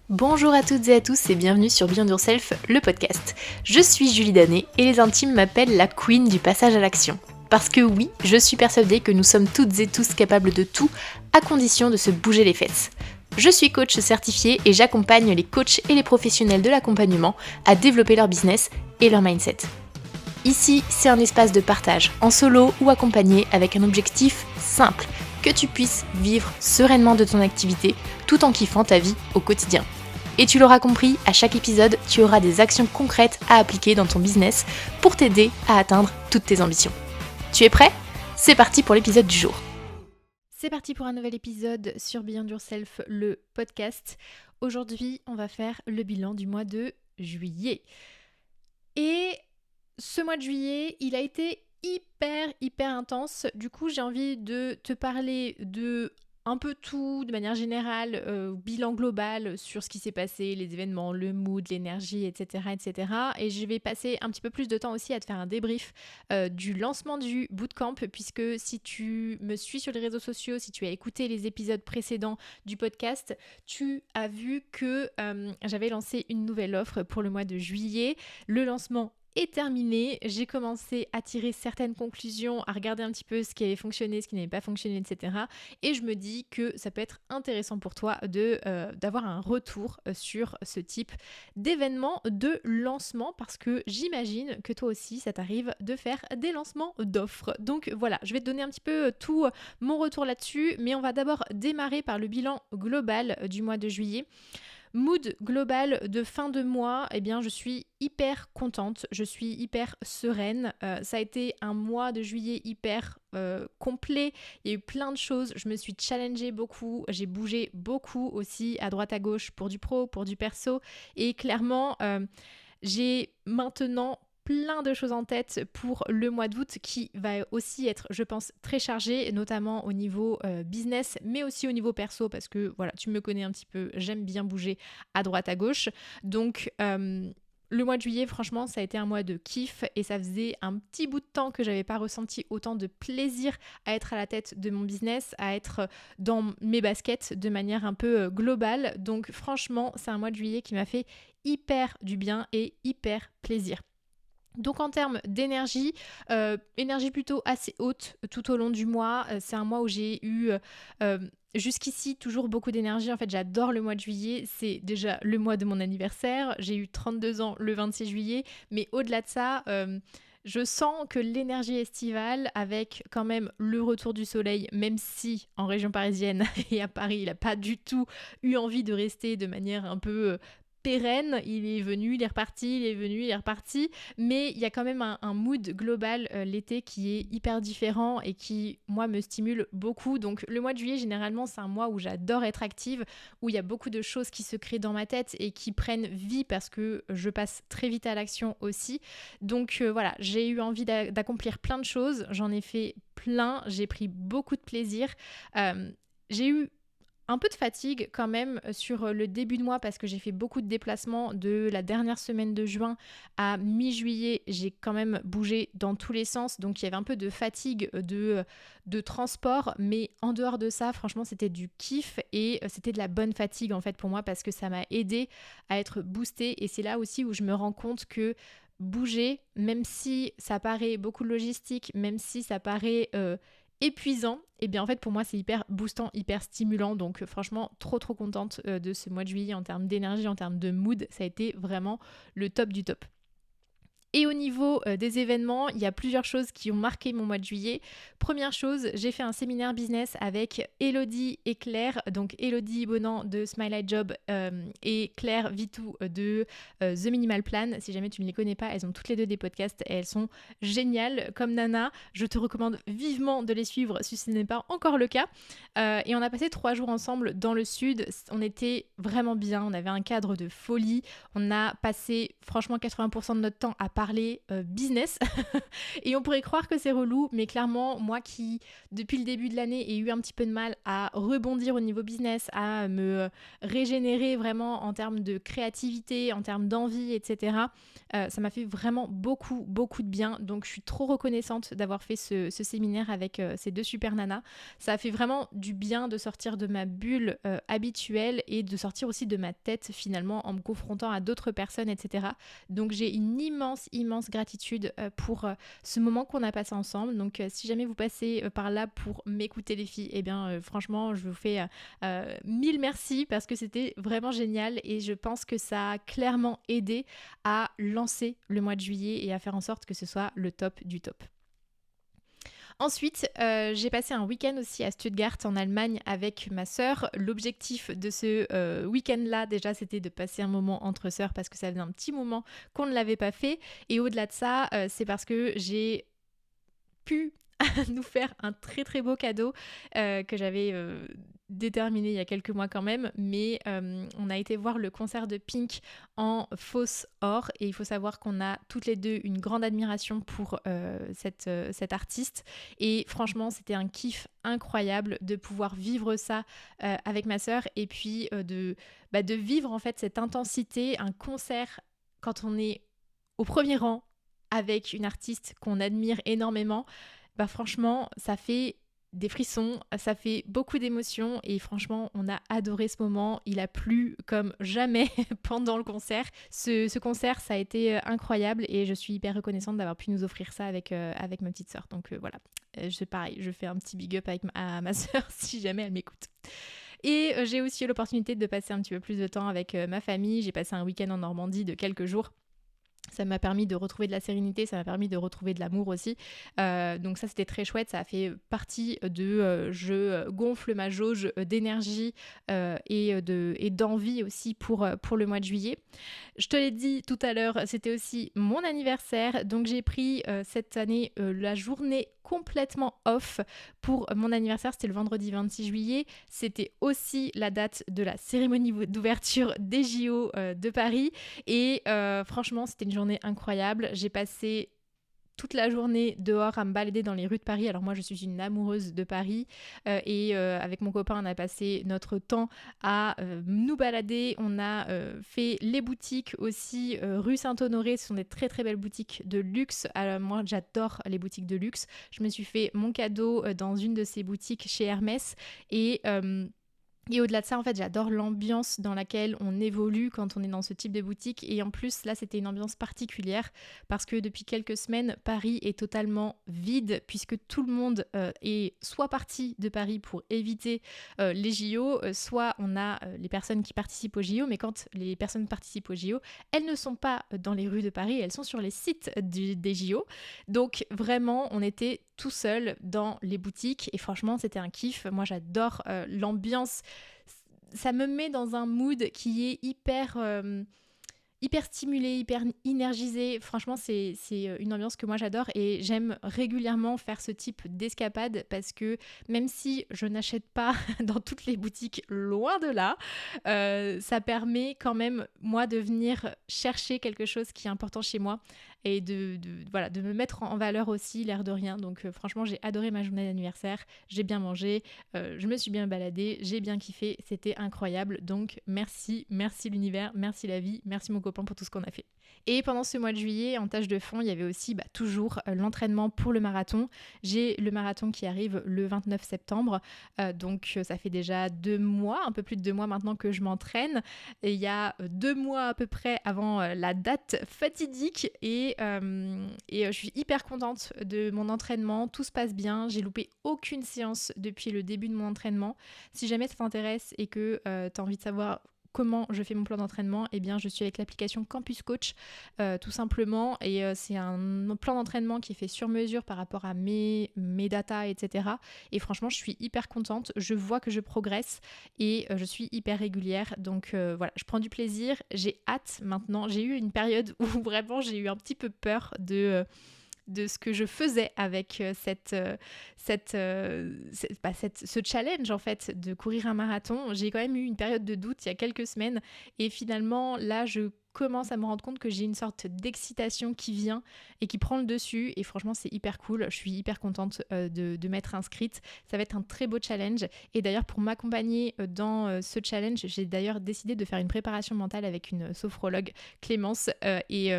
Bonjour à toutes et à tous et bienvenue sur Beyond Yourself, le podcast. Je suis Julie Danet et les intimes m'appellent la queen du passage à l'action. Parce que oui, je suis persuadée que nous sommes toutes et tous capables de tout, à condition de se bouger les fesses. Je suis coach certifiée et j'accompagne les coachs et les professionnels de l'accompagnement à développer leur business et leur mindset. Ici, c'est un espace de partage, en solo ou accompagné avec un objectif simple, que tu puisses vivre sereinement de ton activité tout en kiffant ta vie au quotidien. Et tu l'auras compris, à chaque épisode, tu auras des actions concrètes à appliquer dans ton business pour t'aider à atteindre toutes tes ambitions. Tu es prêt ? C'est parti pour l'épisode du jour. C'est parti pour un nouvel épisode sur Beyond Yourself, le podcast. Aujourd'hui, on va faire le bilan du mois de juillet. Et ce mois de juillet, il a été hyper intense. Du coup, j'ai envie de te parler de un peu tout, de manière générale, bilan global sur ce qui s'est passé, les événements, le mood, l'énergie, etc., etc. Et je vais passer un petit peu plus de temps aussi à te faire un débrief du lancement du bootcamp, puisque si tu me suis sur les réseaux sociaux, si tu as écouté les épisodes précédents du podcast, tu as vu que j'avais lancé une nouvelle offre pour le mois de juillet. Le lancement est terminé, j'ai commencé à tirer certaines conclusions, à regarder un petit peu ce qui avait fonctionné, ce qui n'avait pas fonctionné, etc. Et je me dis que ça peut être intéressant pour toi d'avoir un retour sur ce type d'événement de lancement, parce que j'imagine que toi aussi ça t'arrive de faire des lancements d'offres. Donc voilà, je vais te donner un petit peu tout mon retour là-dessus, mais on va d'abord démarrer par le bilan global du mois de juillet. Mood global de fin de mois, eh bien je suis hyper contente, je suis hyper sereine. Ça a été un mois de juillet hyper complet, il y a eu plein de choses, je me suis challengée beaucoup, j'ai bougé beaucoup aussi à droite à gauche pour du pro, pour du perso, et clairement j'ai maintenant plein de choses en tête pour le mois d'août qui va aussi être, je pense, très chargé, notamment au niveau business, mais aussi au niveau perso, parce que voilà, tu me connais un petit peu, j'aime bien bouger à droite à gauche. Donc le mois de juillet, franchement, ça a été un mois de kiff et ça faisait un petit bout de temps que j'avais pas ressenti autant de plaisir à être à la tête de mon business, à être dans mes baskets de manière un peu globale. Donc franchement, c'est un mois de juillet qui m'a fait hyper du bien et hyper plaisir. Donc en termes d'énergie, énergie plutôt assez haute tout au long du mois. C'est un mois où j'ai eu jusqu'ici toujours beaucoup d'énergie. En fait, j'adore le mois de juillet. C'est déjà le mois de mon anniversaire. J'ai eu 32 ans le 26 juillet. Mais au-delà de ça, je sens que l'énergie estivale, avec quand même le retour du soleil, même si en région parisienne et à Paris, il n'a pas du tout eu envie de rester de manière un peu pérenne, il est venu, il est reparti, il est venu, il est reparti, mais il y a quand même un mood global l'été qui est hyper différent et qui, moi, me stimule beaucoup. Donc le mois de juillet, généralement, c'est un mois où j'adore être active, où il y a beaucoup de choses qui se créent dans ma tête et qui prennent vie parce que je passe très vite à l'action aussi. Donc voilà, j'ai eu envie d'accomplir plein de choses, j'en ai fait plein, j'ai pris beaucoup de plaisir. J'ai eu un peu de fatigue quand même sur le début de mois parce que j'ai fait beaucoup de déplacements de la dernière semaine de juin à mi-juillet. J'ai quand même bougé dans tous les sens, donc il y avait un peu de fatigue de transport, mais en dehors de ça, franchement, c'était du kiff et c'était de la bonne fatigue en fait pour moi parce que ça m'a aidé à être boostée et c'est là aussi où je me rends compte que bouger, même si ça paraît beaucoup de logistique, même si ça paraît épuisant, et bien en fait pour moi c'est hyper boostant, hyper stimulant, donc franchement trop contente de ce mois de juillet en termes d'énergie, en termes de mood, ça a été vraiment le top du top. Et au niveau des événements, il y a plusieurs choses qui ont marqué mon mois de juillet. Première chose, j'ai fait un séminaire business avec Elodie et Claire, donc Elodie Bonan de Smile Light Job et Claire Vitou de The Minimal Plan. Si jamais tu ne les connais pas, elles ont toutes les deux des podcasts et elles sont géniales comme Nana. Je te recommande vivement de les suivre si ce n'est pas encore le cas. Et on a passé 3 jours ensemble dans le sud. On était vraiment bien, on avait un cadre de folie. On a passé franchement 80% de notre temps à parler business. Et on pourrait croire que c'est relou, mais clairement, moi qui, depuis le début de l'année, ai eu un petit peu de mal à rebondir au niveau business, à me régénérer vraiment en termes de créativité, en termes d'envie, etc., ça m'a fait vraiment beaucoup, beaucoup de bien. Donc, je suis trop reconnaissante d'avoir fait ce séminaire avec ces deux super nanas. Ça a fait vraiment du bien de sortir de ma bulle habituelle et de sortir aussi de ma tête finalement en me confrontant à d'autres personnes, etc. Donc j'ai une immense gratitude pour ce moment qu'on a passé ensemble. Donc si jamais vous passez par là pour m'écouter les filles, eh bien franchement je vous fais mille merci parce que c'était vraiment génial et je pense que ça a clairement aidé à lancer le mois de juillet et à faire en sorte que ce soit le top du top. Ensuite, j'ai passé un week-end aussi à Stuttgart en Allemagne avec ma sœur. L'objectif de ce week-end-là, déjà, c'était de passer un moment entre sœurs parce que ça faisait un petit moment qu'on ne l'avait pas fait. Et au-delà de ça, c'est parce que j'ai pu nous faire un très très beau cadeau que j'avais déterminé il y a quelques mois quand même, mais on a été voir le concert de Pink en fausse or et il faut savoir qu'on a toutes les deux une grande admiration pour cette artiste et franchement c'était un kiff incroyable de pouvoir vivre ça avec ma sœur et puis de vivre en fait cette intensité, un concert quand on est au premier rang avec une artiste qu'on admire énormément. Bah franchement, ça fait des frissons, ça fait beaucoup d'émotions et franchement, on a adoré ce moment. Il a plu comme jamais pendant le concert. Ce concert, ça a été incroyable et je suis hyper reconnaissante d'avoir pu nous offrir ça avec ma petite sœur. Donc voilà, pareil, je fais un petit big up à ma sœur si jamais elle m'écoute. Et j'ai aussi eu l'opportunité de passer un petit peu plus de temps avec ma famille. J'ai passé un week-end en Normandie de quelques jours. Ça m'a permis de retrouver de la sérénité, ça m'a permis de retrouver de l'amour aussi. Donc ça, c'était très chouette. Ça a fait partie de je gonfle ma jauge d'énergie et d'envie aussi pour le mois de juillet. Je te l'ai dit tout à l'heure, c'était aussi mon anniversaire. Donc j'ai pris cette année la journée complètement off pour mon anniversaire. C'était le vendredi 26 juillet. C'était aussi la date de la cérémonie d'ouverture des JO de Paris. Et franchement, c'était une journée incroyable. J'ai passé toute la journée dehors à me balader dans les rues de Paris. Alors moi, je suis une amoureuse de Paris et avec mon copain, on a passé notre temps à nous balader. On a fait les boutiques aussi, rue Saint-Honoré. Ce sont des très très belles boutiques de luxe. Alors, moi, j'adore les boutiques de luxe. Je me suis fait mon cadeau dans une de ces boutiques chez Hermès et au-delà de ça, en fait, j'adore l'ambiance dans laquelle on évolue quand on est dans ce type de boutique. Et en plus, là, c'était une ambiance particulière parce que depuis quelques semaines, Paris est totalement vide puisque tout le monde est soit parti de Paris pour éviter les JO, soit on a les personnes qui participent aux JO. Mais quand les personnes participent aux JO, elles ne sont pas dans les rues de Paris, elles sont sur les sites des JO. Donc vraiment, on était tout seul dans les boutiques et franchement, c'était un kiff. Moi, j'adore l'ambiance. Ça me met dans un mood qui est hyper stimulé, hyper énergisé. Franchement, c'est une ambiance que moi j'adore et j'aime régulièrement faire ce type d'escapade parce que même si je n'achète pas dans toutes les boutiques, loin de là, ça permet quand même moi de venir chercher quelque chose qui est important chez moi et de me mettre en valeur aussi, l'air de rien. Donc franchement, j'ai adoré ma journée d'anniversaire, j'ai bien mangé, je me suis bien baladée, j'ai bien kiffé, c'était incroyable. Donc merci l'univers, merci la vie, merci mon copain pour tout ce qu'on a fait. Et pendant ce mois de juillet, en tâche de fond, il y avait aussi toujours l'entraînement pour le marathon. J'ai le marathon qui arrive le 29 septembre, donc ça fait déjà 2 mois, un peu plus de 2 mois maintenant que je m'entraîne. Et il y a 2 mois à peu près avant la date fatidique et je suis hyper contente de mon entraînement, tout se passe bien, j'ai loupé aucune séance depuis le début de mon entraînement. Si jamais ça t'intéresse et que tu as envie de savoir comment je fais mon plan d'entraînement, eh bien je suis avec l'application Campus Coach tout simplement et c'est un plan d'entraînement qui est fait sur mesure par rapport à mes datas, etc. Et franchement je suis hyper contente, je vois que je progresse et je suis hyper régulière, donc voilà, je prends du plaisir, j'ai hâte maintenant. J'ai eu une période où vraiment j'ai eu un petit peu peur de ce que je faisais avec ce challenge en fait de courir un marathon. J'ai quand même eu une période de doute il y a quelques semaines et finalement là je commence à me rendre compte que j'ai une sorte d'excitation qui vient et qui prend le dessus, et franchement c'est hyper cool, je suis hyper contente de m'être inscrite. Ça va être un très beau challenge, et d'ailleurs pour m'accompagner dans ce challenge, j'ai d'ailleurs décidé de faire une préparation mentale avec une sophrologue, Clémence, et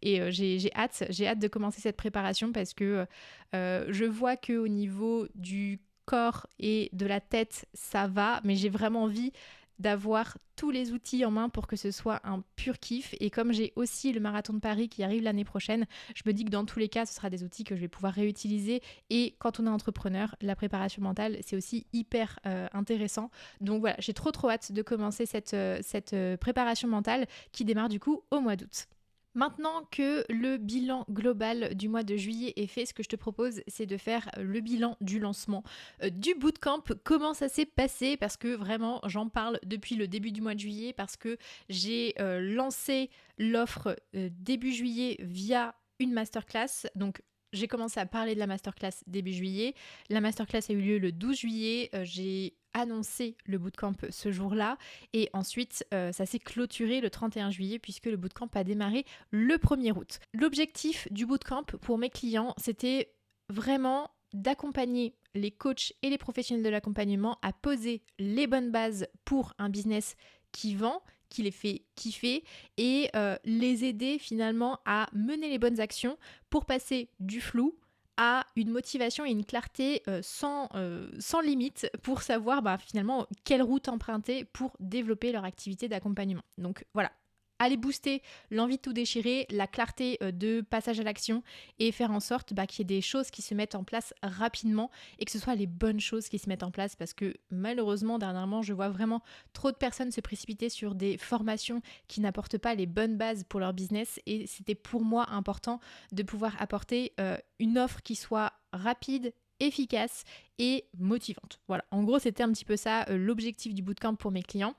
j'ai hâte de commencer cette préparation parce que je vois qu'au niveau du corps et de la tête ça va, mais j'ai vraiment envie d'avoir tous les outils en main pour que ce soit un pur kiff. Et comme j'ai aussi le marathon de Paris qui arrive l'année prochaine, je me dis que dans tous les cas ce sera des outils que je vais pouvoir réutiliser, et quand on est entrepreneur, la préparation mentale c'est aussi hyper intéressant. Donc voilà, j'ai trop hâte de commencer cette préparation mentale qui démarre du coup au mois d'août. Maintenant que le bilan global du mois de juillet est fait, ce que je te propose, c'est de faire le bilan du lancement du bootcamp. Comment ça s'est passé? Parce que vraiment, j'en parle depuis le début du mois de juillet, parce que j'ai lancé l'offre début juillet via une masterclass. Donc, j'ai commencé à parler de la masterclass début juillet. La masterclass a eu lieu le 12 juillet. J'ai annoncé le bootcamp ce jour-là, et ensuite ça s'est clôturé le 31 juillet puisque le bootcamp a démarré le 1er août. L'objectif du bootcamp pour mes clients, c'était vraiment d'accompagner les coachs et les professionnels de l'accompagnement à poser les bonnes bases pour un business qui vend, qui les fait kiffer, et les aider finalement à mener les bonnes actions pour passer du flou à une motivation et une clarté sans limite pour savoir finalement quelle route emprunter pour développer leur activité d'accompagnement. Donc voilà, aller booster l'envie de tout déchirer, la clarté de passage à l'action, et faire en sorte qu'il y ait des choses qui se mettent en place rapidement et que ce soit les bonnes choses qui se mettent en place, parce que malheureusement dernièrement je vois vraiment trop de personnes se précipiter sur des formations qui n'apportent pas les bonnes bases pour leur business, et c'était pour moi important de pouvoir apporter une offre qui soit rapide, efficace et motivante. Voilà, en gros c'était un petit peu ça l'objectif du bootcamp pour mes clients,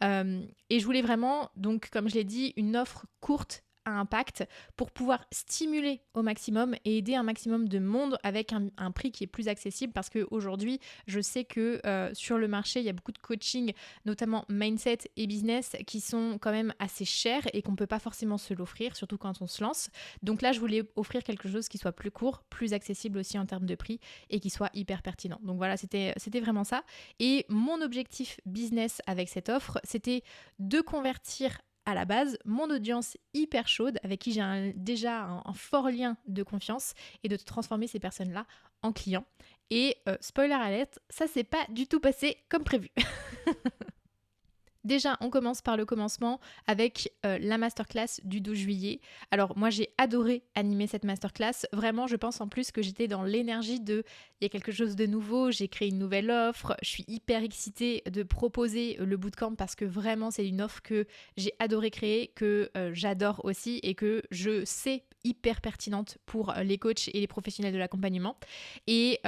et je voulais vraiment, donc comme je l'ai dit, une offre courte à impact pour pouvoir stimuler au maximum et aider un maximum de monde avec un prix qui est plus accessible, parce qu'aujourd'hui je sais que sur le marché il y a beaucoup de coaching, notamment mindset et business, qui sont quand même assez chers et qu'on peut pas forcément se l'offrir, surtout quand on se lance. Donc là je voulais offrir quelque chose qui soit plus court, plus accessible aussi en termes de prix, et qui soit hyper pertinent. Donc voilà, c'était vraiment ça. Et mon objectif business avec cette offre, c'était de convertir à la base mon audience hyper chaude avec qui j'ai déjà un fort lien de confiance, et de transformer ces personnes-là en clients. Et spoiler alert, ça s'est pas du tout passé comme prévu. Déjà, on commence par le commencement avec la masterclass du 12 juillet. Alors moi j'ai adoré animer cette masterclass. Vraiment, je pense en plus que j'étais dans l'énergie de il y a quelque chose de nouveau, j'ai créé une nouvelle offre, je suis hyper excitée de proposer le bootcamp parce que vraiment c'est une offre que j'ai adoré créer, que j'adore aussi et que je sais hyper pertinente pour les coachs et les professionnels de l'accompagnement. Et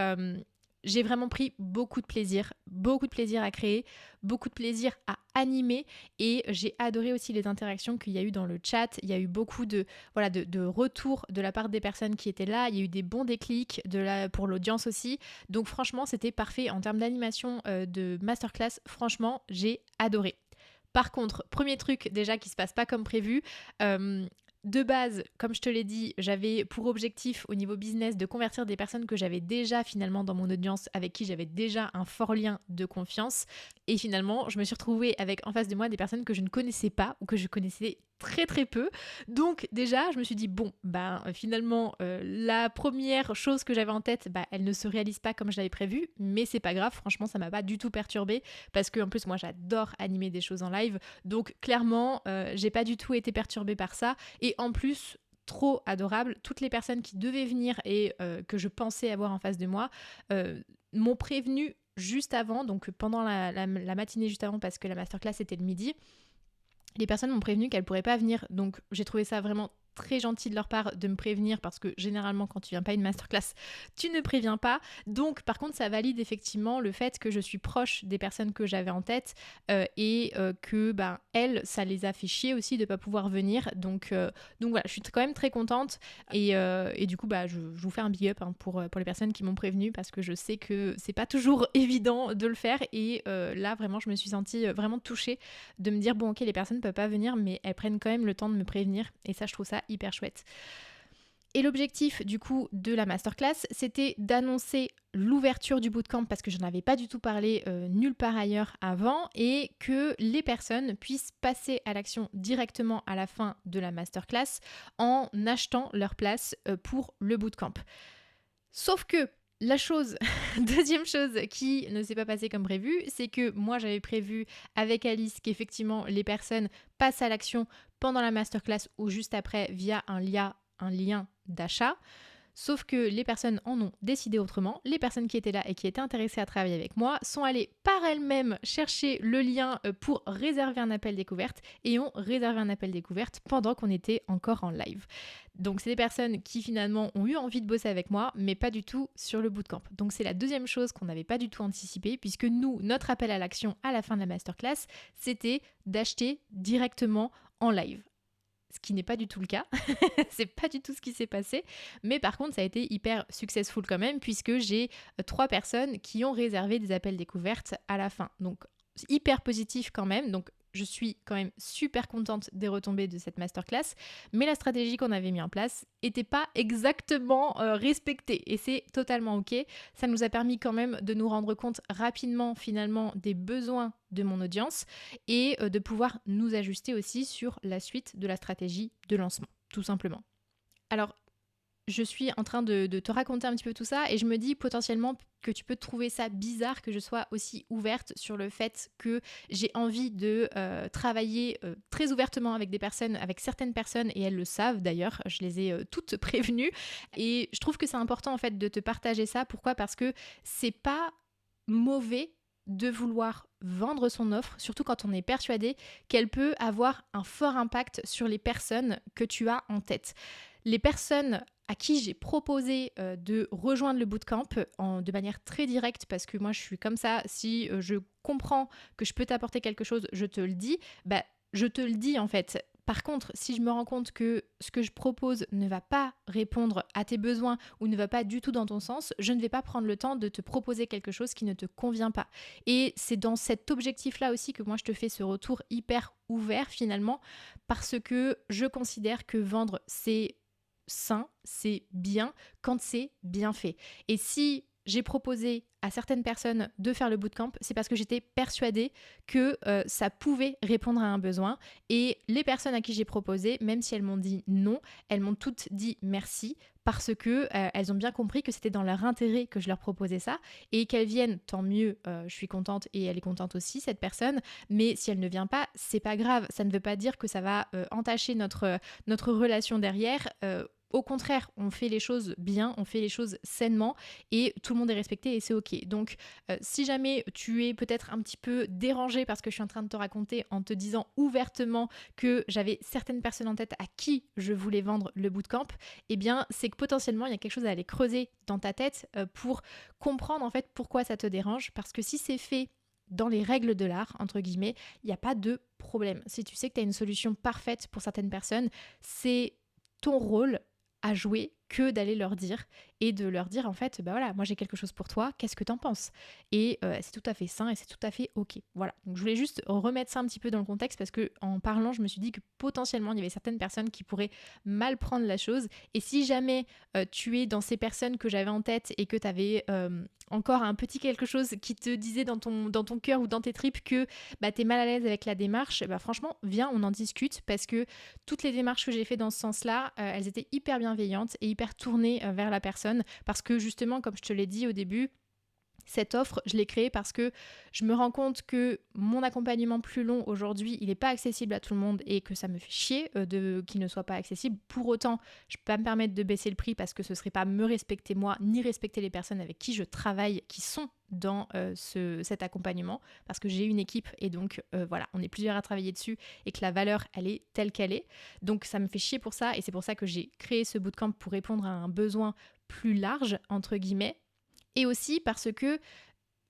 j'ai vraiment pris beaucoup de plaisir à créer, beaucoup de plaisir à animer, et j'ai adoré aussi les interactions qu'il y a eu dans le chat. Il y a eu beaucoup de retours de la part des personnes qui étaient là, il y a eu des bons déclics pour l'audience aussi. Donc franchement, c'était parfait en termes d'animation de masterclass. Franchement, j'ai adoré. Par contre, premier truc déjà qui se passe pas comme prévu, de base, comme je te l'ai dit, j'avais pour objectif au niveau business de convertir des personnes que j'avais déjà finalement dans mon audience, avec qui j'avais déjà un fort lien de confiance. Et finalement, je me suis retrouvée avec en face de moi des personnes que je ne connaissais pas ou que je connaissais très très peu. Donc déjà, je me suis dit finalement, la première chose que j'avais en tête, elle ne se réalise pas comme je l'avais prévu, mais c'est pas grave, franchement, ça m'a pas du tout perturbée, parce que en plus moi j'adore animer des choses en live. Donc clairement, j'ai pas du tout été perturbée par ça. Et en plus, trop adorable, toutes les personnes qui devaient venir et que je pensais avoir en face de moi m'ont prévenu juste avant, donc pendant la matinée juste avant, parce que la masterclass était le midi. Les personnes m'ont prévenu qu'elles pourraient pas venir, donc j'ai trouvé ça vraiment très gentil de leur part de me prévenir parce que généralement quand tu viens pas à une masterclass, tu ne préviens pas. Donc par contre ça valide effectivement le fait que je suis proche des personnes que j'avais en tête et que elles, ça les a fait chier aussi de pas pouvoir venir. Donc voilà, je suis quand même très contente et du coup je vous fais un big up pour les personnes qui m'ont prévenu parce que je sais que c'est pas toujours évident de le faire et là vraiment je me suis sentie vraiment touchée de me dire bon ok les personnes peuvent pas venir mais elles prennent quand même le temps de me prévenir et ça je trouve ça hyper chouette. Et l'objectif du coup de la masterclass, c'était d'annoncer l'ouverture du bootcamp parce que je n'en avais pas du tout parlé nulle part ailleurs avant et que les personnes puissent passer à l'action directement à la fin de la masterclass en achetant leur place pour le bootcamp. Sauf que deuxième chose qui ne s'est pas passée comme prévu, c'est que moi j'avais prévu avec Alice qu'effectivement les personnes passent à l'action pendant la masterclass ou juste après via un lien d'achat. Sauf que les personnes en ont décidé autrement. Les personnes qui étaient là et qui étaient intéressées à travailler avec moi sont allées par elles-mêmes chercher le lien pour réserver un appel découverte et ont réservé un appel découverte pendant qu'on était encore en live. Donc c'est des personnes qui finalement ont eu envie de bosser avec moi, mais pas du tout sur le bootcamp. Donc c'est la deuxième chose qu'on n'avait pas du tout anticipé, puisque nous, notre appel à l'action à la fin de la masterclass, c'était d'acheter directement en live. Ce qui n'est pas du tout le cas, c'est pas du tout ce qui s'est passé, mais par contre ça a été hyper successful quand même puisque j'ai 3 personnes qui ont réservé des appels découvertes à la fin, donc hyper positif quand même, donc je suis quand même super contente des retombées de cette masterclass, mais la stratégie qu'on avait mis en place n'était pas exactement respectée et c'est totalement ok. Ça nous a permis quand même de nous rendre compte rapidement finalement des besoins de mon audience et de pouvoir nous ajuster aussi sur la suite de la stratégie de lancement, tout simplement. Alors, je suis en train de te raconter un petit peu tout ça et je me dis potentiellement que tu peux trouver ça bizarre que je sois aussi ouverte sur le fait que j'ai envie de travailler très ouvertement avec certaines personnes et elles le savent d'ailleurs, je les ai toutes prévenues et je trouve que c'est important en fait de te partager ça. Pourquoi ? Parce que c'est pas mauvais de vouloir vendre son offre, surtout quand on est persuadé qu'elle peut avoir un fort impact sur les personnes que tu as en tête. Les personnes à qui j'ai proposé de rejoindre le bootcamp de manière très directe, parce que moi je suis comme ça, si je comprends que je peux t'apporter quelque chose, je te le dis, je te le dis en fait. Par contre, si je me rends compte que ce que je propose ne va pas répondre à tes besoins ou ne va pas du tout dans ton sens, je ne vais pas prendre le temps de te proposer quelque chose qui ne te convient pas. Et c'est dans cet objectif-là aussi que moi je te fais ce retour hyper ouvert finalement, parce que je considère que vendre c'est sain, c'est bien quand c'est bien fait. Et si j'ai proposé à certaines personnes de faire le bootcamp, c'est parce que j'étais persuadée que ça pouvait répondre à un besoin. Et les personnes à qui j'ai proposé, même si elles m'ont dit non, elles m'ont toutes dit merci parce que elles ont bien compris que c'était dans leur intérêt que je leur proposais ça. Et qu'elles viennent, tant mieux, je suis contente et elle est contente aussi, cette personne. Mais si elle ne vient pas, c'est pas grave. Ça ne veut pas dire que ça va entacher notre relation derrière. Au contraire, on fait les choses bien, on fait les choses sainement et tout le monde est respecté et c'est ok. Donc si jamais tu es peut-être un petit peu dérangé parce que je suis en train de te raconter en te disant ouvertement que j'avais certaines personnes en tête à qui je voulais vendre le bootcamp, eh bien c'est que potentiellement il y a quelque chose à aller creuser dans ta tête pour comprendre en fait pourquoi ça te dérange, parce que si c'est fait dans les règles de l'art, entre guillemets, il n'y a pas de problème. Si tu sais que tu as une solution parfaite pour certaines personnes, c'est ton rôle à jouer que d'aller leur dire et de leur dire en fait voilà, moi j'ai quelque chose pour toi, qu'est-ce que t'en penses? Et c'est tout à fait sain et c'est tout à fait ok. Voilà, donc je voulais juste remettre ça un petit peu dans le contexte parce que en parlant je me suis dit que potentiellement il y avait certaines personnes qui pourraient mal prendre la chose et si jamais tu es dans ces personnes que j'avais en tête et que t'avais encore un petit quelque chose qui te disait dans ton cœur ou dans tes tripes que t'es mal à l'aise avec la démarche, franchement viens on en discute parce que toutes les démarches que j'ai fait dans ce sens-là, elles étaient hyper bienveillantes et hyper tournées vers la personne parce que justement comme je te l'ai dit au début, Cette offre, je l'ai créée parce que je me rends compte que mon accompagnement plus long aujourd'hui, il n'est pas accessible à tout le monde et que ça me fait chier qu'il ne soit pas accessible. Pour autant, je peux pas me permettre de baisser le prix parce que ce serait pas me respecter moi, ni respecter les personnes avec qui je travaille, qui sont dans cet accompagnement, parce que j'ai une équipe et donc voilà, on est plusieurs à travailler dessus et que la valeur, elle est telle qu'elle est. Donc ça me fait chier pour ça et c'est pour ça que j'ai créé ce bootcamp pour répondre à un besoin plus large, entre guillemets. Et aussi parce que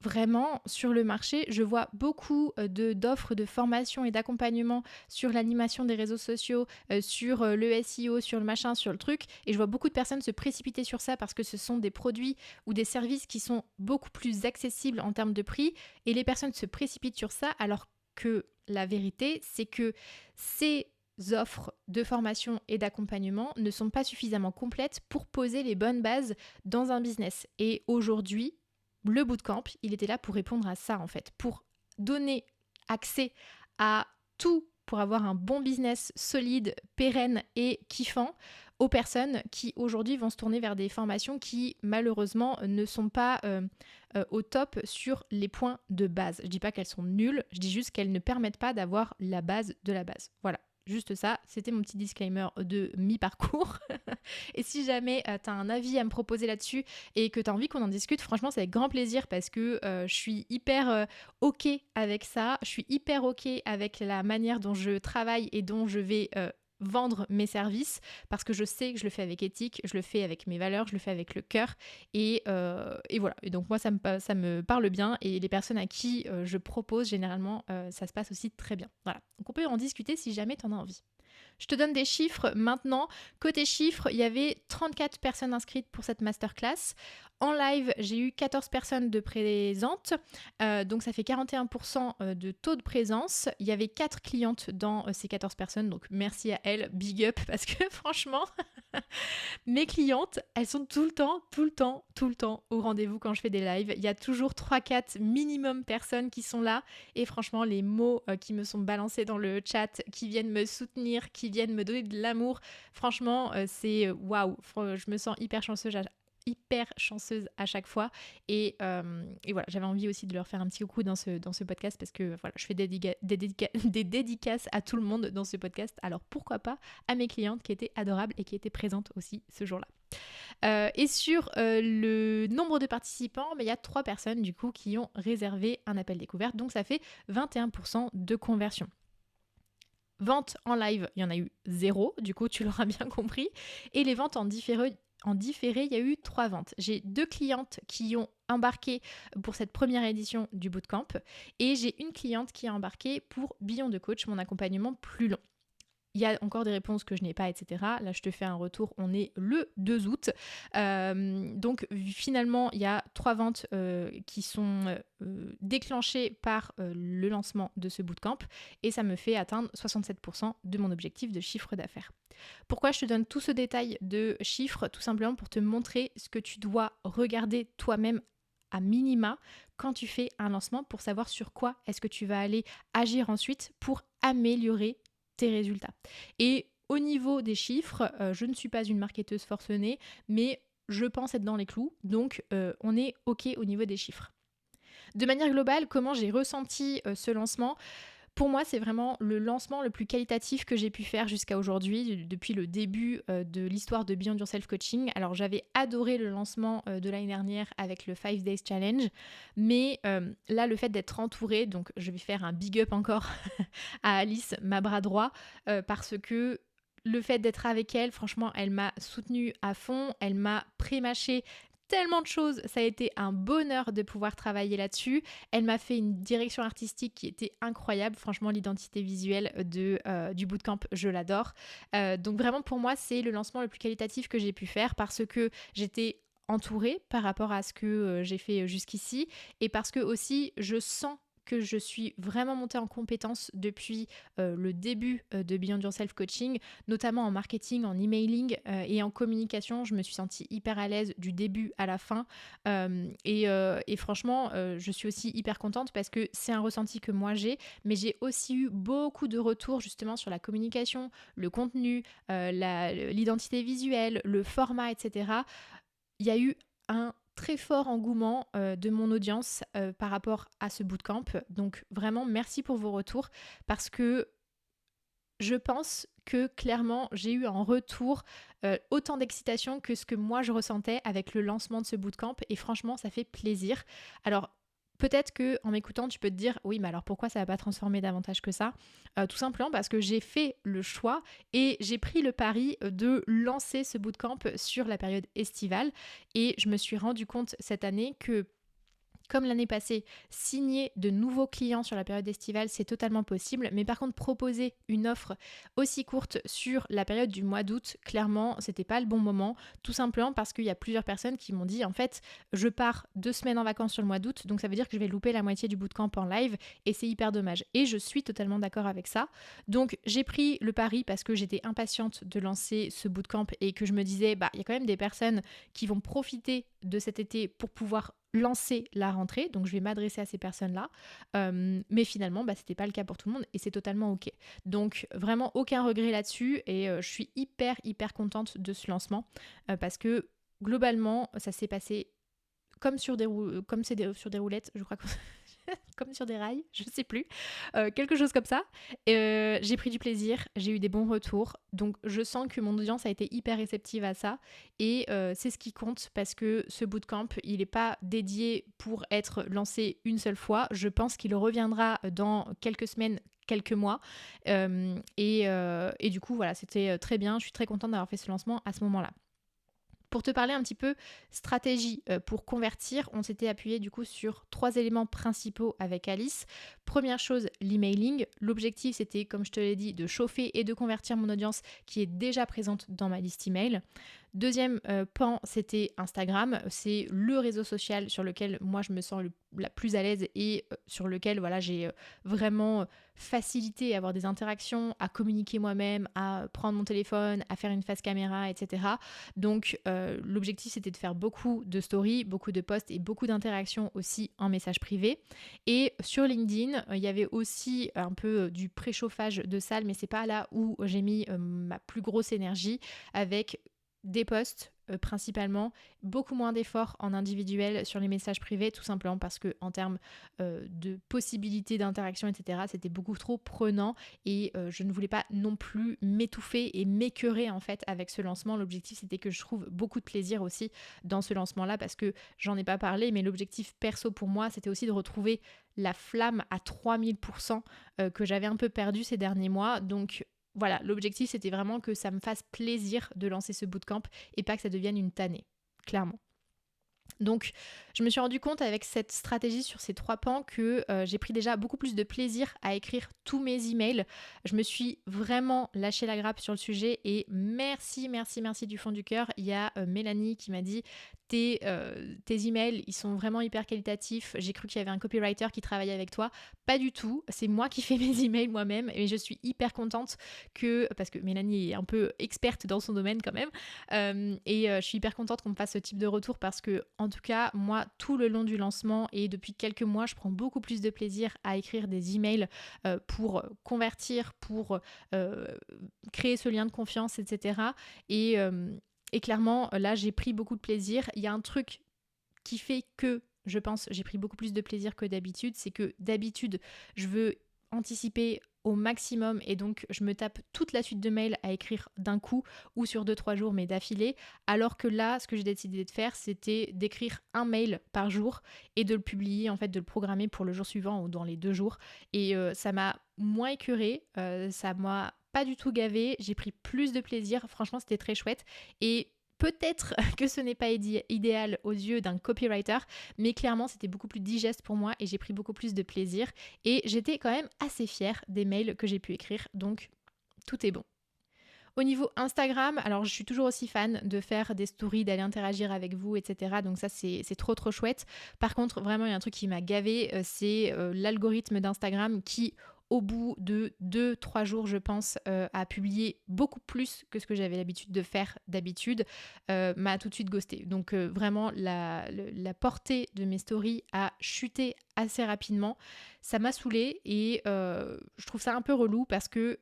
vraiment, sur le marché, je vois beaucoup d'offres de formation et d'accompagnement sur l'animation des réseaux sociaux, sur le SEO, sur le machin, sur le truc. Et je vois beaucoup de personnes se précipiter sur ça parce que ce sont des produits ou des services qui sont beaucoup plus accessibles en termes de prix. Et les personnes se précipitent sur ça alors que la vérité, c'est que ces offres de formation et d'accompagnement ne sont pas suffisamment complètes pour poser les bonnes bases dans un business. Et aujourd'hui, le bootcamp, il était là pour répondre à ça en fait, pour donner accès à tout pour avoir un bon business solide, pérenne et kiffant aux personnes qui aujourd'hui vont se tourner vers des formations qui malheureusement ne sont pas au top sur les points de base. Je dis pas qu'elles sont nulles, je dis juste qu'elles ne permettent pas d'avoir la base de la base. Voilà. Juste ça, c'était mon petit disclaimer de mi-parcours. Et si jamais tu as un avis à me proposer là-dessus et que tu as envie qu'on en discute, franchement, c'est avec grand plaisir parce que je suis hyper OK avec ça. Je suis hyper OK avec la manière dont je travaille et dont je vais vendre mes services parce que je sais que je le fais avec éthique, je le fais avec mes valeurs, je le fais avec le cœur et voilà. Et donc moi, ça me parle bien et les personnes à qui je propose, généralement, ça se passe aussi très bien. Voilà. Donc on peut en discuter si jamais tu en as envie. Je te donne des chiffres maintenant. Côté chiffres, il y avait 34 personnes inscrites pour cette masterclass. En live, j'ai eu 14 personnes de présentes, donc ça fait 41% de taux de présence. Il y avait 4 clientes dans ces 14 personnes, donc merci à elles, big up, parce que franchement, mes clientes, elles sont tout le temps au rendez-vous quand je fais des lives. Il y a toujours 3-4 minimum personnes qui sont là, et franchement, les mots qui me sont balancés dans le chat, qui viennent me soutenir, qui viennent me donner de l'amour, franchement, c'est waouh, je me sens hyper chanceuse à chaque fois et voilà, j'avais envie aussi de leur faire un petit coucou dans ce podcast parce que voilà, je fais des dédicaces à tout le monde dans ce podcast, alors pourquoi pas à mes clientes qui étaient adorables et qui étaient présentes aussi ce jour-là. Et sur le nombre de participants, il y a 3 personnes du coup qui ont réservé un appel découverte, donc ça fait 21% de conversion. Vente en live, il y en a eu 0, du coup tu l'auras bien compris, et les ventes en différé, il y a eu 3 ventes. J'ai 2 clientes qui ont embarqué pour cette première édition du bootcamp et j'ai une cliente qui a embarqué pour Beyond the Coach, mon accompagnement plus long. Il y a encore des réponses que je n'ai pas, etc. Là, je te fais un retour. On est le 2 août. Donc, finalement, il y a 3 ventes qui sont déclenchées par le lancement de ce bootcamp et ça me fait atteindre 67% de mon objectif de chiffre d'affaires. Pourquoi je te donne tout ce détail de chiffres? Tout simplement pour te montrer ce que tu dois regarder toi-même à minima quand tu fais un lancement pour savoir sur quoi est-ce que tu vas aller agir ensuite pour améliorer tes résultats. Et au niveau des chiffres, je ne suis pas une marketeuse forcenée, mais je pense être dans les clous, donc on est OK au niveau des chiffres. De manière globale, comment j'ai ressenti ce lancement ? Pour moi, c'est vraiment le lancement le plus qualitatif que j'ai pu faire jusqu'à aujourd'hui, depuis le début de l'histoire de Beyond Yourself Coaching. Alors, j'avais adoré le lancement de l'année dernière avec le 5 Days Challenge, mais là, le fait d'être entourée, donc je vais faire un big up encore à Alice, ma bras droit, parce que le fait d'être avec elle, franchement, elle m'a soutenue à fond, elle m'a pré-mâché tellement de choses, ça a été un bonheur de pouvoir travailler là-dessus. Elle m'a fait une direction artistique qui était incroyable, franchement l'identité visuelle du bootcamp, je l'adore. Donc vraiment pour moi c'est le lancement le plus qualitatif que j'ai pu faire parce que j'étais entourée par rapport à ce que j'ai fait jusqu'ici et parce que aussi je sens que je suis vraiment montée en compétence depuis le début de Beyond Yourself Coaching, notamment en marketing, en emailing et en communication. Je me suis sentie hyper à l'aise du début à la fin et franchement, je suis aussi hyper contente parce que c'est un ressenti que moi j'ai, mais j'ai aussi eu beaucoup de retours justement sur la communication, le contenu, l'identité visuelle, le format, etc. Il y a eu un très fort engouement de mon audience par rapport à ce bootcamp. Donc vraiment, merci pour vos retours parce que je pense que clairement, j'ai eu en retour autant d'excitation que ce que moi je ressentais avec le lancement de ce bootcamp et franchement, ça fait plaisir. Alors, peut-être que en m'écoutant, tu peux te dire oui, mais alors pourquoi ça va pas transformer davantage que ça Tout simplement parce que j'ai fait le choix et j'ai pris le pari de lancer ce bootcamp sur la période estivale et je me suis rendu compte cette année que comme l'année passée, signer de nouveaux clients sur la période estivale, c'est totalement possible. Mais par contre, proposer une offre aussi courte sur la période du mois d'août, clairement, c'était pas le bon moment. Tout simplement parce qu'il y a plusieurs personnes qui m'ont dit, en fait, je pars 2 semaines en vacances sur le mois d'août, donc ça veut dire que je vais louper la moitié du bootcamp en live et c'est hyper dommage. Et je suis totalement d'accord avec ça. Donc, j'ai pris le pari parce que j'étais impatiente de lancer ce bootcamp et que je me disais, il y a quand même des personnes qui vont profiter de cet été pour pouvoir lancer la rentrée, donc je vais m'adresser à ces personnes-là, mais finalement c'était pas le cas pour tout le monde et c'est totalement ok. Donc vraiment aucun regret là-dessus et je suis hyper contente de ce lancement parce que globalement ça s'est passé comme sur des sur des roulettes, je crois que comme sur des rails, je sais plus, quelque chose comme ça. J'ai pris du plaisir, j'ai eu des bons retours, donc je sens que mon audience a été hyper réceptive à ça et c'est ce qui compte parce que ce bootcamp, il n'est pas dédié pour être lancé une seule fois, je pense qu'il reviendra dans quelques semaines, quelques mois et du coup voilà, c'était très bien, je suis très contente d'avoir fait ce lancement à ce moment-là. Pour te parler un petit peu stratégie pour convertir, on s'était appuyé du coup sur 3 éléments principaux avec Alice. Première chose, l'emailing. L'objectif c'était, comme je te l'ai dit, de chauffer et de convertir mon audience qui est déjà présente dans ma liste email. Deuxième pan, c'était Instagram. C'est le réseau social sur lequel moi je me sens la plus à l'aise et sur lequel voilà, j'ai vraiment facilité à avoir des interactions, à communiquer moi-même, à prendre mon téléphone, à faire une face caméra, etc. Donc l'objectif c'était de faire beaucoup de stories, beaucoup de posts et beaucoup d'interactions aussi en message privé. Et sur LinkedIn, il y avait aussi un peu du préchauffage de salle, mais c'est pas là où j'ai mis ma plus grosse énergie avec des posts principalement, beaucoup moins d'efforts en individuel sur les messages privés, tout simplement parce que en termes de possibilités d'interaction, etc., c'était beaucoup trop prenant et je ne voulais pas non plus m'étouffer et m'écœurer en fait avec ce lancement. L'objectif c'était que je trouve beaucoup de plaisir aussi dans ce lancement-là parce que j'en ai pas parlé, mais l'objectif perso pour moi c'était aussi de retrouver la flamme à 3000% que j'avais un peu perdue ces derniers mois. Donc voilà, l'objectif c'était vraiment que ça me fasse plaisir de lancer ce bootcamp et pas que ça devienne une tannée, clairement. Donc je me suis rendu compte avec cette stratégie sur ces 3 pans que j'ai pris déjà beaucoup plus de plaisir à écrire tous mes emails. Je me suis vraiment lâché la grappe sur le sujet et merci du fond du cœur. Il y a Mélanie qui m'a dit tes emails, ils sont vraiment hyper qualitatifs. J'ai cru qu'il y avait un copywriter qui travaillait avec toi. Pas du tout. C'est moi qui fais mes emails moi-même et je suis hyper contente parce que Mélanie est un peu experte dans son domaine quand même. Je suis hyper contente qu'on me fasse ce type de retour parce que, en tout cas, moi, tout le long du lancement et depuis quelques mois, je prends beaucoup plus de plaisir à écrire des emails pour convertir, pour créer ce lien de confiance, etc. Et clairement, là, j'ai pris beaucoup de plaisir. Il y a un truc qui fait que, je pense, j'ai pris beaucoup plus de plaisir que d'habitude. C'est que d'habitude, je veux anticiper au maximum et donc je me tape toute la suite de mails à écrire d'un coup ou sur 2-3 jours mais d'affilée, alors que là ce que j'ai décidé de faire c'était d'écrire un mail par jour et de le publier, en fait de le programmer pour le jour suivant ou dans les 2 jours et ça m'a moins écœurée, ça m'a pas du tout gavé, j'ai pris plus de plaisir, franchement c'était très chouette et peut-être que ce n'est pas idéal aux yeux d'un copywriter, mais clairement c'était beaucoup plus digeste pour moi et j'ai pris beaucoup plus de plaisir et j'étais quand même assez fière des mails que j'ai pu écrire, donc tout est bon. Au niveau Instagram, alors je suis toujours aussi fan de faire des stories, d'aller interagir avec vous, etc. Donc ça c'est trop chouette. Par contre, vraiment il y a un truc qui m'a gavé, c'est l'algorithme d'Instagram qui au bout de 2-3 jours, je pense, a publié beaucoup plus que ce que j'avais l'habitude de faire d'habitude, m'a tout de suite ghosté. Donc vraiment, la portée de mes stories a chuté assez rapidement. Ça m'a saoulée et je trouve ça un peu relou parce que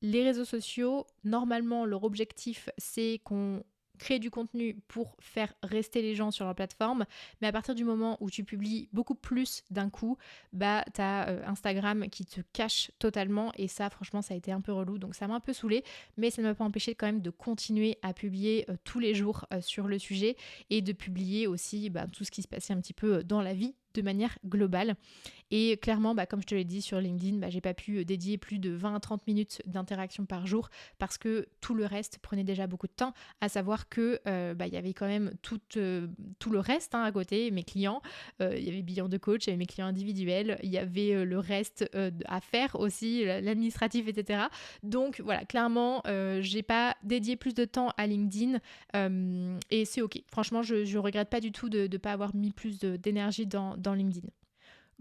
les réseaux sociaux, normalement, leur objectif, c'est qu'on créer du contenu pour faire rester les gens sur leur plateforme, mais à partir du moment où tu publies beaucoup plus d'un coup, bah t'as Instagram qui te cache totalement et ça franchement ça a été un peu relou, donc ça m'a un peu saoulée, mais ça ne m'a pas empêché quand même de continuer à publier tous les jours sur le sujet et de publier aussi tout ce qui se passait un petit peu dans la vie de manière globale. Et clairement, comme je te l'ai dit sur LinkedIn, j'ai pas pu dédier plus de 20 à 30 minutes d'interaction par jour parce que tout le reste prenait déjà beaucoup de temps, à savoir que il y avait quand même tout le reste à côté, mes clients, il y avait Beyond the Coach, il y avait mes clients individuels, il y avait le reste à faire aussi, l'administratif, etc. Donc voilà, clairement, j'ai pas dédié plus de temps à LinkedIn et c'est ok. Franchement, je regrette pas du tout de ne pas avoir mis plus d'énergie dans LinkedIn.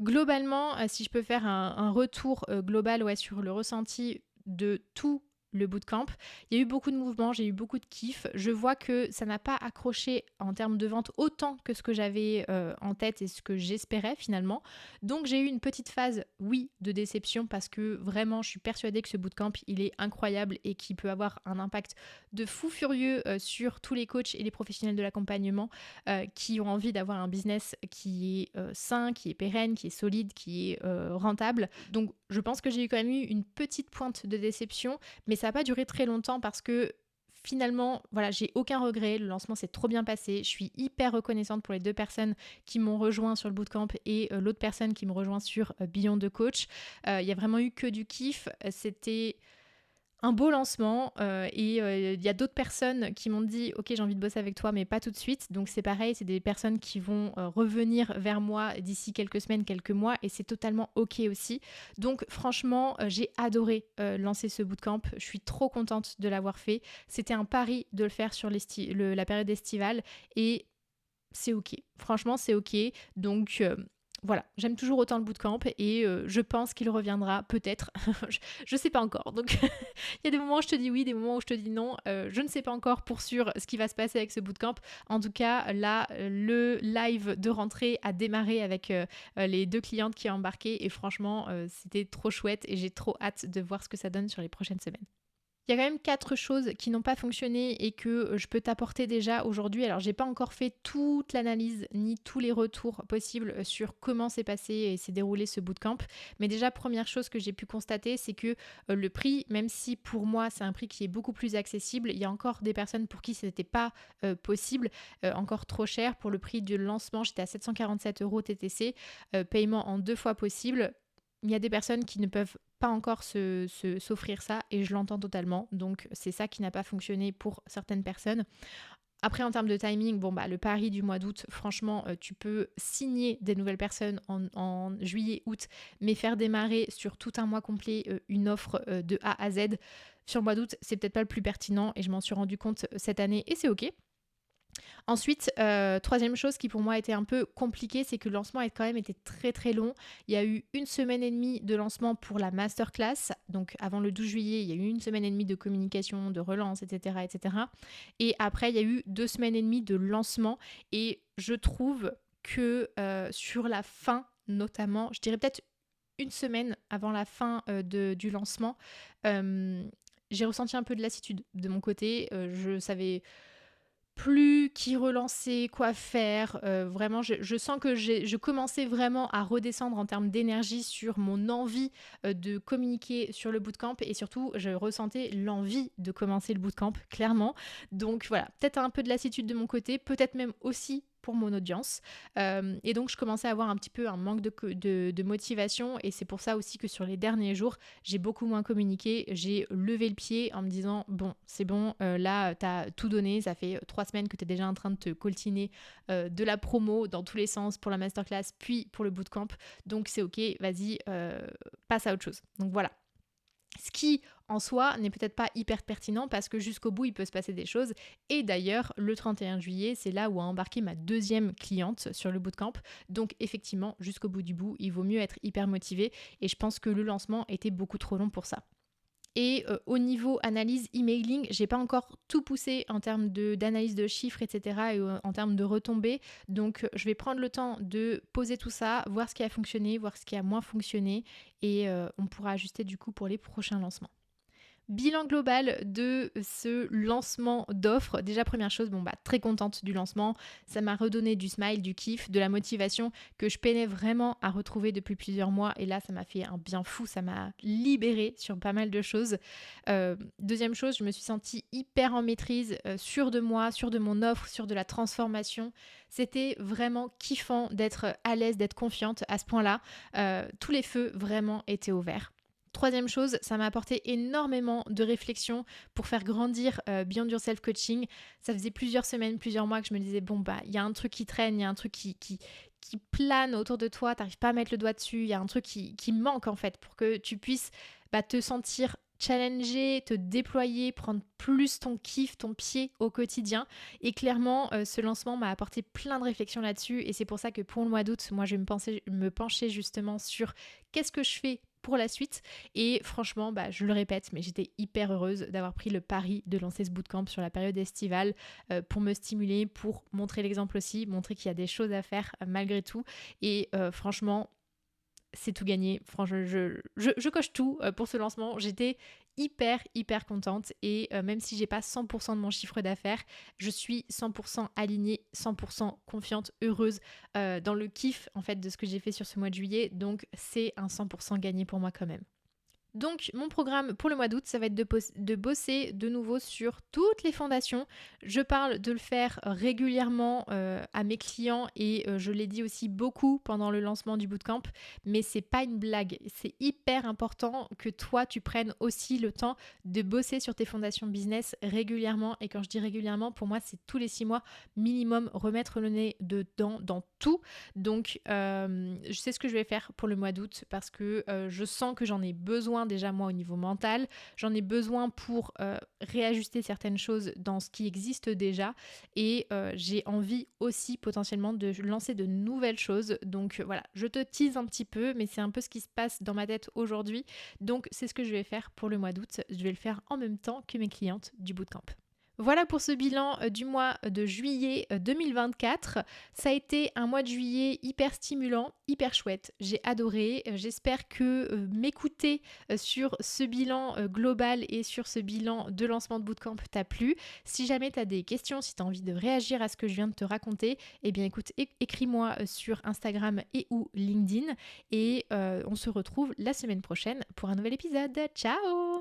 Globalement, si je peux faire un retour global sur le ressenti de tout le bootcamp, il y a eu beaucoup de mouvements, j'ai eu beaucoup de kiff. Je vois que ça n'a pas accroché en termes de vente autant que ce que j'avais en tête et ce que j'espérais finalement. Donc j'ai eu une petite phase, oui, de déception parce que vraiment je suis persuadée que ce bootcamp il est incroyable et qu'il peut avoir un impact de fou furieux sur tous les coachs et les professionnels de l'accompagnement qui ont envie d'avoir un business qui est sain, qui est pérenne, qui est solide, qui est rentable. Donc je pense que j'ai eu quand même eu une petite pointe de déception, mais ça n'a pas duré très longtemps parce que finalement, voilà, j'ai aucun regret. Le lancement s'est trop bien passé. Je suis hyper reconnaissante pour les 2 personnes qui m'ont rejoint sur le bootcamp et l'autre personne qui me rejoint sur Beyond the Coach. Il y a vraiment eu que du kiff. C'était un beau lancement et il y a d'autres personnes qui m'ont dit ok, j'ai envie de bosser avec toi mais pas tout de suite, donc c'est pareil, c'est des personnes qui vont revenir vers moi d'ici quelques semaines, quelques mois et c'est totalement ok aussi. Donc franchement j'ai adoré lancer ce bootcamp, je suis trop contente de l'avoir fait, c'était un pari de le faire sur la période estivale et c'est ok, franchement c'est ok, donc voilà, j'aime toujours autant le bootcamp et je pense qu'il reviendra peut-être, je sais pas encore. Donc il y a des moments où je te dis oui, des moments où je te dis non. Je ne sais pas encore pour sûr ce qui va se passer avec ce bootcamp. En tout cas, là, le live de rentrée a démarré avec les 2 clientes qui ont embarqué et franchement, c'était trop chouette et j'ai trop hâte de voir ce que ça donne sur les prochaines semaines. Il y a quand même 4 choses qui n'ont pas fonctionné et que je peux t'apporter déjà aujourd'hui. Alors, j'ai pas encore fait toute l'analyse ni tous les retours possibles sur comment s'est passé et s'est déroulé ce bootcamp. Mais déjà, première chose que j'ai pu constater, c'est que le prix, même si pour moi c'est un prix qui est beaucoup plus accessible, il y a encore des personnes pour qui ce n'était pas possible, encore trop cher. Pour le prix du lancement, j'étais à 747 € TTC, paiement en 2 fois possible. Il y a des personnes qui ne peuvent pas encore s'offrir ça et je l'entends totalement. Donc c'est ça qui n'a pas fonctionné pour certaines personnes. Après, en termes de timing, le pari du mois d'août, franchement, tu peux signer des nouvelles personnes en juillet, août, mais faire démarrer sur tout un mois complet une offre de A à Z sur le mois d'août, c'est peut-être pas le plus pertinent et je m'en suis rendu compte cette année et c'est ok. Ensuite, troisième chose qui pour moi était un peu compliquée, c'est que le lancement a quand même été très très long. Il y a eu 1 semaine et demie de lancement pour la masterclass. Donc avant le 12 juillet, il y a eu 1 semaine et demie de communication, de relance, etc. etc. Et après, il y a eu 2 semaines et demie de lancement. Et je trouve que sur la fin, notamment, je dirais peut-être 1 semaine avant la fin du lancement, j'ai ressenti un peu de lassitude de mon côté. Je savais plus qui relancer, quoi faire. Vraiment, je sens que je commençais vraiment à redescendre en termes d'énergie sur mon envie de communiquer sur le bootcamp et surtout, je ressentais l'envie de commencer le bootcamp, clairement. Donc voilà, peut-être un peu de lassitude de mon côté, peut-être même aussi pour mon audience. Et donc, je commençais à avoir un petit peu un manque de motivation et c'est pour ça aussi que sur les derniers jours, j'ai beaucoup moins communiqué. J'ai levé le pied en me disant, bon, c'est bon, là, t'as tout donné. Ça fait 3 semaines que t'es déjà en train de te coltiner de la promo dans tous les sens pour la masterclass, puis pour le bootcamp. Donc, c'est ok, vas-y, passe à autre chose. Donc, voilà. Ce qui, en soi, n'est peut-être pas hyper pertinent parce que jusqu'au bout, il peut se passer des choses. Et d'ailleurs, le 31 juillet, c'est là où a embarqué ma 2e cliente sur le bootcamp. Donc effectivement, jusqu'au bout du bout, il vaut mieux être hyper motivé. Et je pense que le lancement était beaucoup trop long pour ça. Et au niveau analyse emailing, j'ai pas encore tout poussé en termes d'analyse de chiffres, etc. et en termes de retombées. Donc je vais prendre le temps de poser tout ça, voir ce qui a fonctionné, voir ce qui a moins fonctionné et on pourra ajuster du coup pour les prochains lancements. Bilan global de ce lancement d'offres. Déjà, première chose, très contente du lancement. Ça m'a redonné du smile, du kiff, de la motivation que je peinais vraiment à retrouver depuis plusieurs mois. Et là, ça m'a fait un bien fou. Ça m'a libérée sur pas mal de choses. Deuxième chose, je me suis sentie hyper en maîtrise, sûre de moi, sûre de mon offre, sûre de la transformation. C'était vraiment kiffant d'être à l'aise, d'être confiante à ce point-là. Tous les feux vraiment étaient au vert. Troisième chose, ça m'a apporté énormément de réflexion pour faire grandir Beyond Yourself Coaching. Ça faisait plusieurs semaines, plusieurs mois que je me disais, il y a un truc qui traîne, il y a un truc qui plane autour de toi, t'arrives pas à mettre le doigt dessus, il y a un truc qui manque en fait pour que tu puisses te sentir challenger, te déployer, prendre plus ton kiff, ton pied au quotidien. Et clairement, ce lancement m'a apporté plein de réflexions là-dessus. Et c'est pour ça que pour le mois d'août, moi, je vais me pencher justement sur qu'est-ce que je fais pour la suite. Et franchement, je le répète, mais j'étais hyper heureuse d'avoir pris le pari de lancer ce bootcamp sur la période estivale pour me stimuler, pour montrer l'exemple aussi, montrer qu'il y a des choses à faire malgré tout. Et franchement, c'est tout gagné. Franchement, je coche tout pour ce lancement. J'étais hyper contente et même si j'ai pas 100% de mon chiffre d'affaires, je suis 100% alignée, 100% confiante, heureuse dans le kiff en fait de ce que j'ai fait sur ce mois de juillet. Donc c'est un 100% gagné pour moi quand même. Donc mon programme pour le mois d'août, ça va être de bosser de nouveau sur toutes les fondations. Je parle de le faire régulièrement à mes clients et je l'ai dit aussi beaucoup pendant le lancement du bootcamp, mais c'est pas une blague. C'est hyper important que toi tu prennes aussi le temps de bosser sur tes fondations business régulièrement. Et quand je dis régulièrement, pour moi c'est tous les 6 mois minimum, remettre le nez dedans dans tout. Donc je sais ce que je vais faire pour le mois d'août parce que je sens que j'en ai besoin déjà moi au niveau mental, j'en ai besoin pour réajuster certaines choses dans ce qui existe déjà et j'ai envie aussi potentiellement de lancer de nouvelles choses. Donc voilà, je te tease un petit peu, mais c'est un peu ce qui se passe dans ma tête aujourd'hui. Donc c'est ce que je vais faire pour le mois d'août. Je vais le faire en même temps que mes clientes du bootcamp. Voilà pour ce bilan du mois de juillet 2024. Ça a été un mois de juillet hyper stimulant, hyper chouette. J'ai adoré. J'espère que m'écouter sur ce bilan global et sur ce bilan de lancement de bootcamp t'a plu. Si jamais tu as des questions, si tu as envie de réagir à ce que je viens de te raconter, eh bien écoute, écris-moi sur Instagram et ou LinkedIn et on se retrouve la semaine prochaine pour un nouvel épisode. Ciao!